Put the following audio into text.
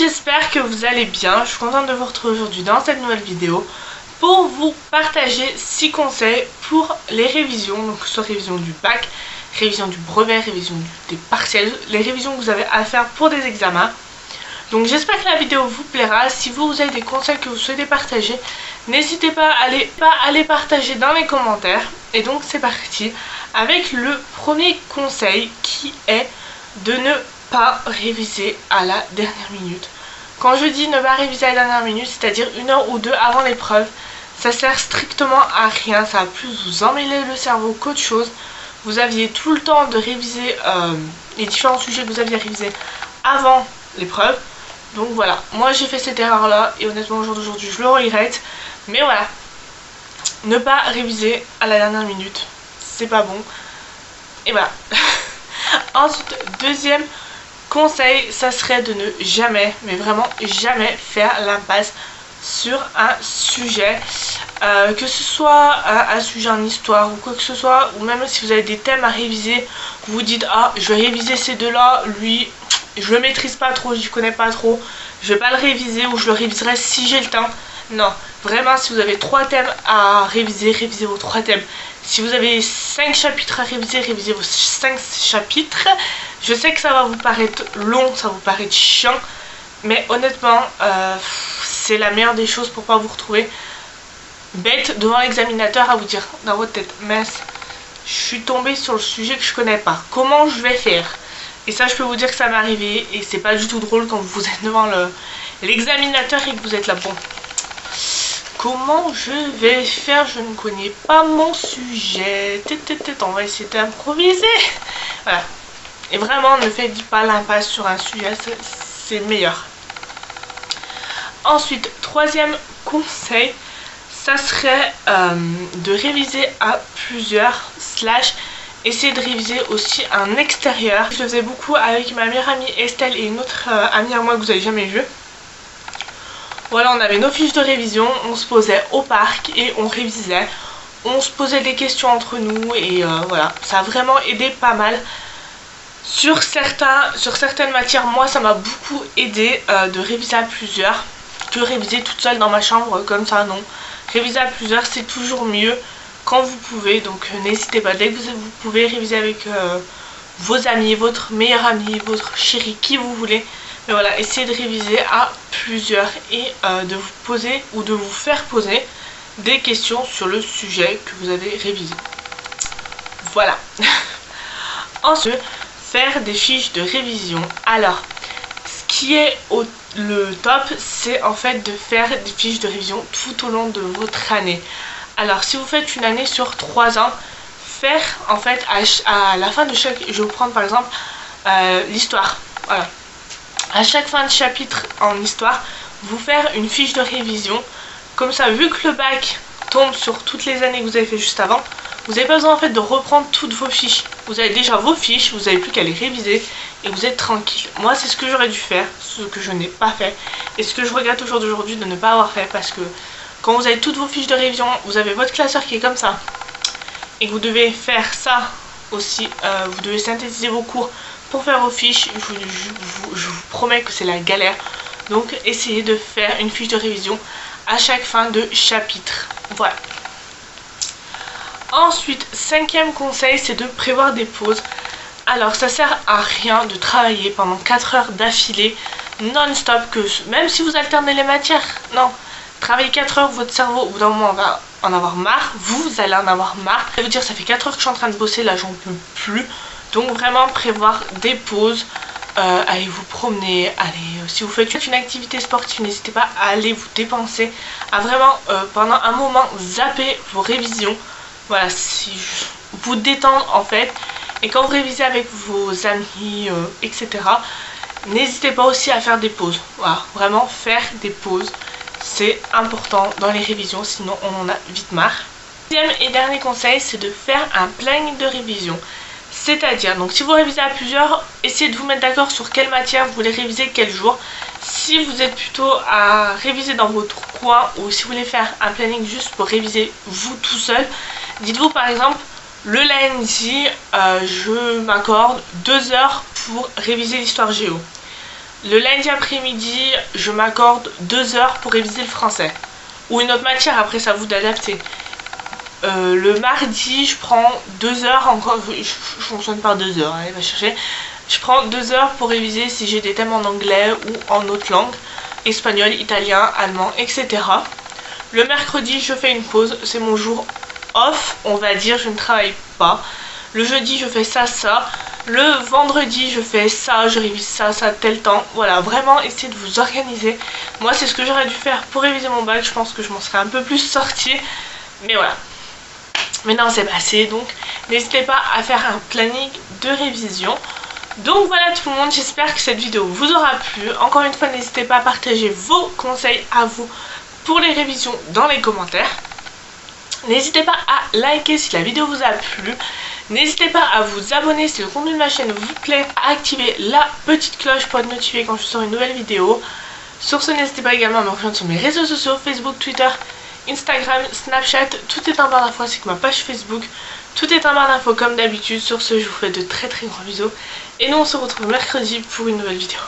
j'espère que vous allez bien. Je suis contente de vous retrouver aujourd'hui dans cette nouvelle vidéo pour vous partager 6 conseils pour les révisions, donc que ce soit révision du bac, révision du brevet, révision des partiels, les révisions que vous avez à faire pour des examens. Donc j'espère que la vidéo vous plaira. Si vous avez des conseils que vous souhaitez partager, n'hésitez pas à les partager dans les commentaires. Et donc c'est parti avec le premier conseil qui est de ne pas réviser à la dernière minute. Quand je dis ne pas réviser à la dernière minute, c'est-à-dire 1 heure ou 2 avant l'épreuve, ça sert strictement à rien. Ça va plus vous emmêler le cerveau qu'autre chose. Vous aviez tout le temps de réviser les différents sujets que vous aviez révisés avant l'épreuve. Donc voilà, moi j'ai fait cette erreur là et honnêtement au jour d'aujourd'hui je le regrette. Mais voilà, ne pas réviser à la dernière minute, c'est pas bon. Et voilà. Ensuite, deuxième conseil, ça serait de ne jamais, mais vraiment jamais faire l'impasse sur un sujet. Que ce soit un sujet en histoire ou quoi que ce soit, ou même si vous avez des thèmes à réviser, vous vous dites ah je vais réviser ces deux là, lui je le maîtrise pas trop, je connais pas trop, je vais pas le réviser ou je le réviserai si j'ai le temps. Non, vraiment si vous avez 3 thèmes à réviser, révisez vos 3 thèmes. Si vous avez 5 chapitres à réviser, révisez vos 5 chapitres. Je sais que ça va vous paraître long, ça va vous paraître chiant, mais honnêtement c'est la meilleure des choses pour pas vous retrouver bête devant l'examinateur à vous dire dans votre tête mince, je suis tombée sur le sujet que je connais pas, comment je vais faire? Et ça je peux vous dire que ça m'est arrivé et c'est pas du tout drôle quand vous êtes devant l'examinateur et que vous êtes là, bon, comment je vais faire, je ne connais pas mon sujet, on va essayer d'improviser. Voilà, et vraiment ne faites pas l'impasse sur un sujet, c'est meilleur. Ensuite, troisième conseil, ça serait de réviser à plusieurs, essayer de réviser aussi en extérieur. Je le faisais beaucoup avec ma meilleure amie Estelle et une autre amie à moi que vous n'avez jamais vue. Voilà, on avait nos fiches de révision, on se posait au parc et on révisait. On se posait des questions entre nous et voilà, ça a vraiment aidé pas mal. Sur certaines matières, moi ça m'a beaucoup aidé de réviser à plusieurs que réviser toute seule dans ma chambre comme ça, non. Réviser à plusieurs c'est toujours mieux quand vous pouvez, donc n'hésitez pas, dès que vous pouvez réviser avec vos amis, votre meilleur ami, votre chéri, qui vous voulez. Mais voilà, essayez de réviser à plusieurs et de vous poser ou de vous faire poser des questions sur le sujet que vous avez révisé. Voilà. Ensuite, faire des fiches de révision. Alors, ce qui est le top, c'est en fait de faire des fiches de révision tout au long de votre année. Alors si vous faites une année sur 3 ans, faire en fait à la fin de chaque, je vais vous prendre par exemple l'histoire, voilà. À chaque fin de chapitre en histoire, vous faire une fiche de révision. Comme ça, vu que le bac tombe sur toutes les années que vous avez fait juste avant, vous n'avez pas besoin en fait de reprendre toutes vos fiches. Vous avez déjà vos fiches, vous n'avez plus qu'à les réviser et vous êtes tranquille. Moi c'est ce que j'aurais dû faire, ce que je n'ai pas fait et ce que je regrette au jour d'aujourd'hui de ne pas avoir fait, parce que quand vous avez toutes vos fiches de révision, vous avez votre classeur qui est comme ça et que vous devez faire ça aussi, vous devez synthétiser vos cours pour faire vos fiches. Je vous promets que c'est la galère. Donc essayez de faire une fiche de révision à chaque fin de chapitre. Voilà. Ensuite, 5e conseil, c'est de prévoir des pauses. Alors ça sert à rien de travailler pendant 4 heures d'affilée non-stop, même si vous alternez les matières. Non, travailler 4 heures, votre cerveau au bout d'un moment va en avoir marre. Vous allez en avoir marre. Ça veut dire ça fait 4 heures que je suis en train de bosser, là j'en peux plus. Donc vraiment prévoir des pauses, allez vous promener, allez, si vous faites une activité sportive, n'hésitez pas à aller vous dépenser, à vraiment pendant un moment zapper vos révisions. Voilà, si vous détendre en fait. Et quand vous révisez avec vos amis, etc., n'hésitez pas aussi à faire des pauses. Voilà, vraiment faire des pauses, c'est important dans les révisions, sinon on en a vite marre. 6e et dernier conseil, c'est de faire un planning de révision. C'est-à-dire, donc si vous révisez à plusieurs, essayez de vous mettre d'accord sur quelle matière vous voulez réviser quel jour. Si vous êtes plutôt à réviser dans votre coin ou si vous voulez faire un planning juste pour réviser vous tout seul, dites-vous par exemple, le lundi, je m'accorde 2 heures pour réviser l'histoire géo. Le lundi après-midi, je m'accorde 2 heures pour réviser le français. Ou une autre matière, après c'est à vous d'adapter. Le mardi, je prends 2 heures, encore, je fonctionne par 2 heures, allez, va chercher. Je prends 2 heures pour réviser si j'ai des thèmes en anglais ou en autre langue, espagnol, italien, allemand, etc. Le mercredi, je fais une pause, c'est mon jour off, on va dire, je ne travaille pas. Le jeudi, je fais ça. Le vendredi, je fais ça, je révise ça, tel temps. Voilà, vraiment, essayez de vous organiser. Moi, c'est ce que j'aurais dû faire pour réviser mon bac. Je pense que je m'en serais un peu plus sortie. Mais voilà. Maintenant, c'est passé. Donc, n'hésitez pas à faire un planning de révision. Donc voilà tout le monde, j'espère que cette vidéo vous aura plu. Encore une fois, n'hésitez pas à partager vos conseils à vous pour les révisions dans les commentaires. N'hésitez pas à liker si la vidéo vous a plu. N'hésitez pas à vous abonner si le contenu de ma chaîne vous plaît, à activer la petite cloche pour être notifié quand je sors une nouvelle vidéo. Sur ce, n'hésitez pas également à me rejoindre sur mes réseaux sociaux, Facebook, Twitter, Instagram, Snapchat. Tout est en barre d'infos ainsi que ma page Facebook. Tout est en barre d'infos comme d'habitude. Sur ce, je vous fais de très gros bisous. Et nous, on se retrouve mercredi pour une nouvelle vidéo.